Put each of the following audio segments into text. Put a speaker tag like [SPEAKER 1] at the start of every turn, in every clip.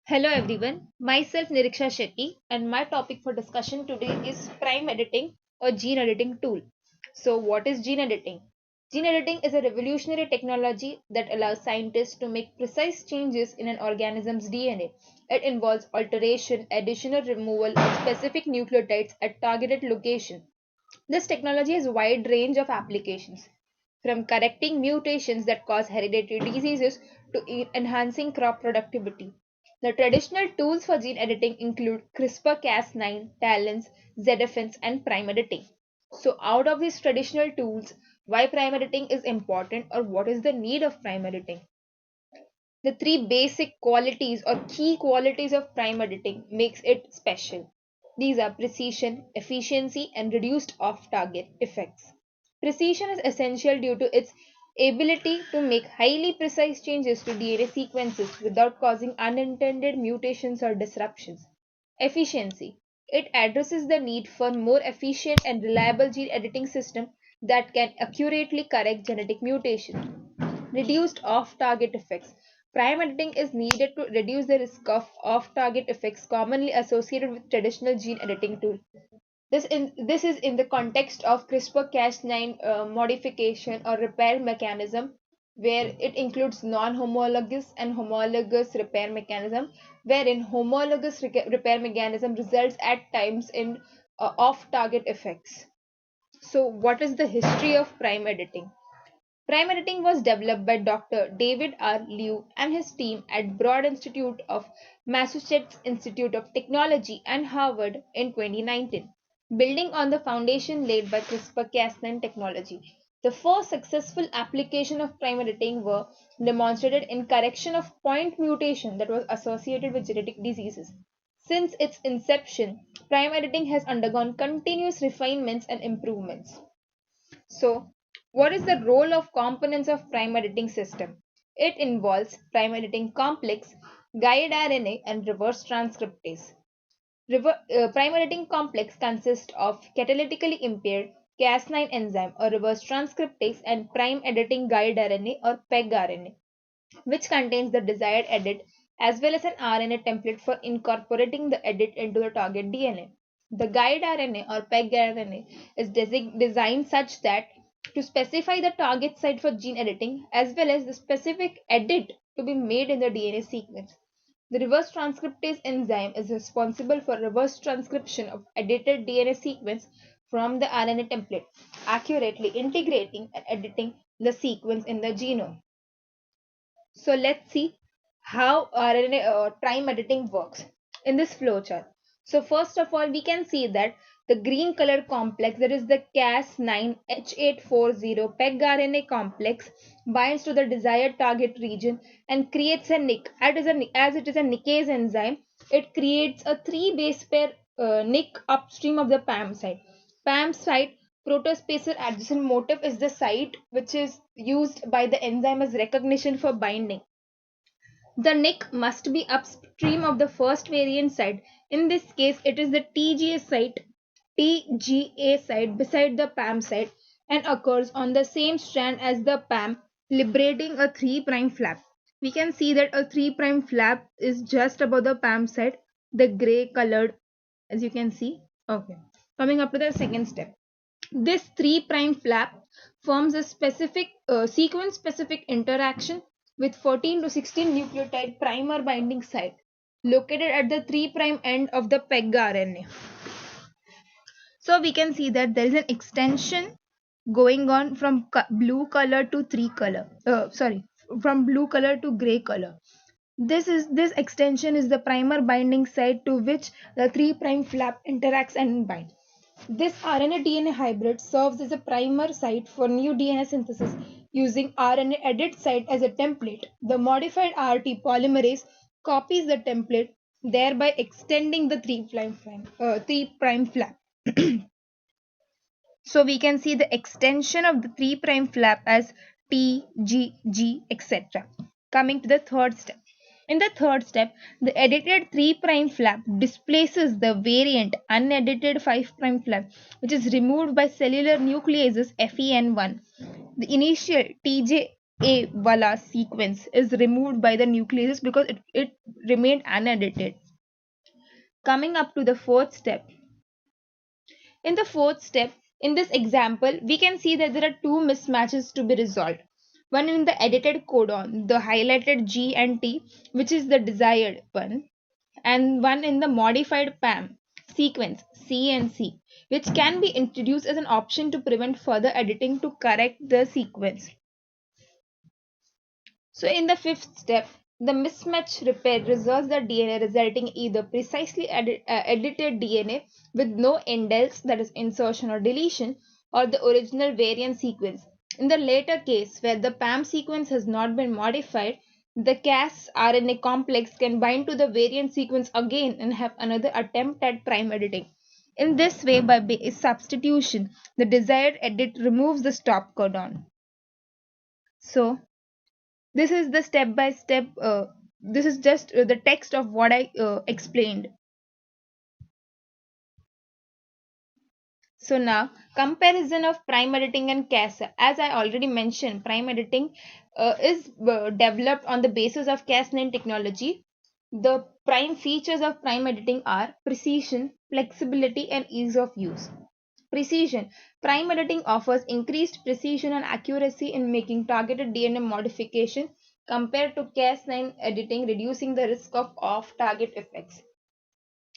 [SPEAKER 1] Hello everyone, myself NIREEKSHA Shetty and my topic for discussion today is prime editing or gene editing tool. So what is gene editing? Gene editing is a revolutionary technology that allows scientists to make precise changes in an organism's DNA. It involves alteration, addition or removal of specific nucleotides at targeted location. This technology has a wide range of applications, from correcting mutations that cause hereditary diseases to enhancing crop productivity. The traditional tools for gene editing include CRISPR-Cas9, TALENs, ZFNs, and prime editing. So, out of these traditional tools, why prime editing is important or what is the need of prime editing? The three basic qualities or key qualities of prime editing makes it special. These are precision, efficiency, and reduced off-target effects. Precision is essential due to its ability to make highly precise changes to DNA sequences without causing unintended mutations or disruptions. Efficiency. It addresses the need for more efficient and reliable gene editing system that can accurately correct genetic mutation. Reduced off-target effects. Prime editing is needed to reduce the risk of off-target effects commonly associated with traditional gene editing tools. This is in the context of CRISPR-Cas9 modification or repair mechanism, where it includes non-homologous and homologous repair mechanism, wherein homologous repair mechanism results at times in off-target effects. So, what is the history of prime editing? Prime editing was developed by Dr. David R. Liu and his team at Broad Institute of Massachusetts Institute of Technology and Harvard in 2019, building on the foundation laid by CRISPR-Cas9 technology. The first successful application of prime editing were demonstrated in correction of point mutation that was associated with genetic diseases. Since its inception, prime editing has undergone continuous refinements and improvements. So, what is the role of components of prime editing system? It involves prime editing complex, guide RNA, and reverse transcriptase. Prime editing complex consists of catalytically impaired Cas9 enzyme or reverse transcriptase and prime editing guide RNA or PEG RNA, which contains the desired edit as well as an RNA template for incorporating the edit into the target DNA. The guide RNA or PEG RNA is designed such that to specify the target site for gene editing as well as the specific edit to be made in the DNA sequence. The reverse transcriptase enzyme is responsible for reverse transcription of edited DNA sequence from the RNA template, accurately integrating and editing the sequence in the genome. So let's see how RNA prime editing works in this flowchart. So first of all, we can see that the green color complex, that is the Cas9H840 PEG RNA complex, binds to the desired target region and creates a nick. As it is a nickase enzyme, it creates a three base pair nick upstream of the PAM site. PAM site, protospacer adjacent motif, is the site which is used by the enzyme as recognition for binding. The nick must be upstream of the first variant site. In this case, it is the TGA site beside the PAM site and occurs on the same strand as the PAM, liberating a 3' flap. We can see that a 3' flap is just above the PAM site, the gray colored, as you can see. Okay. Coming up to the second step. This 3' flap forms a specific sequence specific interaction with 14 to 16 nucleotide primer binding site located at the 3' end of the PEG RNA. So we can see that there is an extension going on from blue color to from blue color to gray color. This extension is the primer binding site to which the 3' flap interacts and binds. This RNA-DNA hybrid serves as a primer site for new DNA synthesis using RNA edit site as a template. The modified RT polymerase copies the template, thereby extending the 3' flap. So we can see the extension of the 3' flap as T, G, G, etc. Coming to the third step. In the third step, the edited 3' flap displaces the variant unedited 5' flap, which is removed by cellular nucleases FEN1. The initial A wala sequence is removed by the nucleases because it remained unedited. Coming up to the fourth step. In the fourth step, in this example, we can see that there are two mismatches to be resolved. One in the edited codon, the highlighted G and T, which is the desired one, and one in the modified PAM sequence C and C, which can be introduced as an option to prevent further editing to correct the sequence. So in the fifth step, the mismatch repair resolves the DNA, resulting in either precisely edited DNA with no indels, that is insertion or deletion, or the original variant sequence. In the later case, where the PAM sequence has not been modified, the Cas RNA complex can bind to the variant sequence again and have another attempt at prime editing. In this way, by base substitution, the desired edit removes the stop codon. So, this is the step by step, this is just the text of what I explained. So now, comparison of prime editing and Cas. As I already mentioned, prime editing is developed on the basis of Cas9 technology. The prime features of prime editing are precision, flexibility, and ease of use. Precision. Prime editing offers increased precision and accuracy in making targeted DNA modification compared to Cas9 editing, reducing the risk of off-target effects.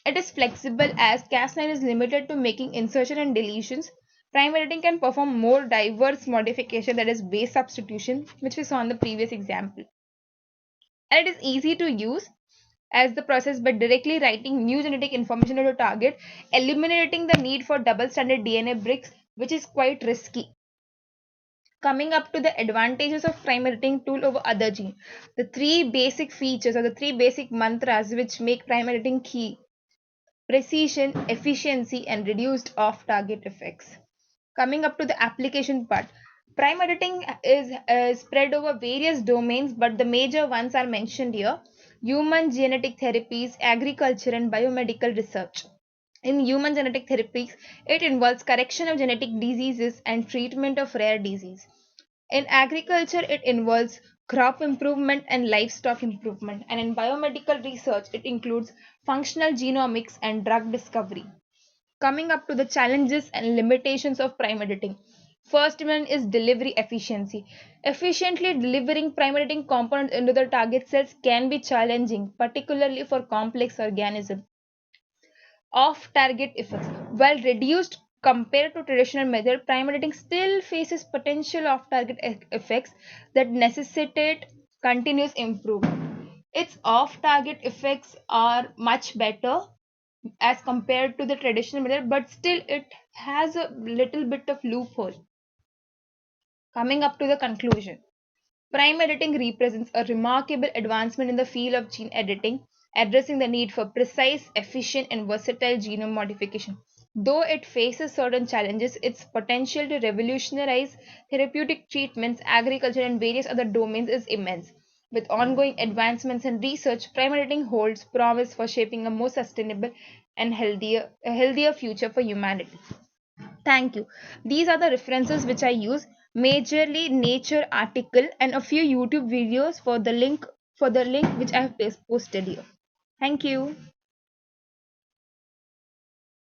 [SPEAKER 1] It is flexible as Cas9 is limited to making insertion and deletions. Prime editing can perform more diverse modification, that is base substitution, which we saw in the previous example. And it is easy to use as the process by directly writing new genetic information to the target, eliminating the need for double-stranded DNA bricks, which is quite risky. Coming up to the advantages of prime editing tool over other gene. The three basic features or the three basic mantras which make prime editing key: precision, efficiency, and reduced off-target effects. Coming up to the application part. Prime editing is spread over various domains, but the major ones are mentioned here: human genetic therapies, agriculture, and biomedical research. In human genetic therapies, it involves correction of genetic diseases and treatment of rare disease. In agriculture, it involves crop improvement and livestock improvement. And in biomedical research, it includes functional genomics and drug discovery. Coming up to the challenges and limitations of prime editing. First one is delivery efficiency. Efficiently delivering prime editing components into the target cells can be challenging, particularly for complex organisms. Off-target effects. While reduced compared to traditional method, prime editing still faces potential off-target effects that necessitate continuous improvement. Its off-target effects are much better as compared to the traditional method, but still it has a little bit of loophole. Coming up to the conclusion. Prime editing represents a remarkable advancement in the field of gene editing, addressing the need for precise, efficient, and versatile genome modification. Though it faces certain challenges, its potential to revolutionize therapeutic treatments, agriculture, and various other domains is immense. With ongoing advancements in research, prime editing holds promise for shaping a more sustainable and healthier future for humanity. Thank you. These are the references which I use, majorly Nature article and a few YouTube videos for the link which I have posted here. Thank you.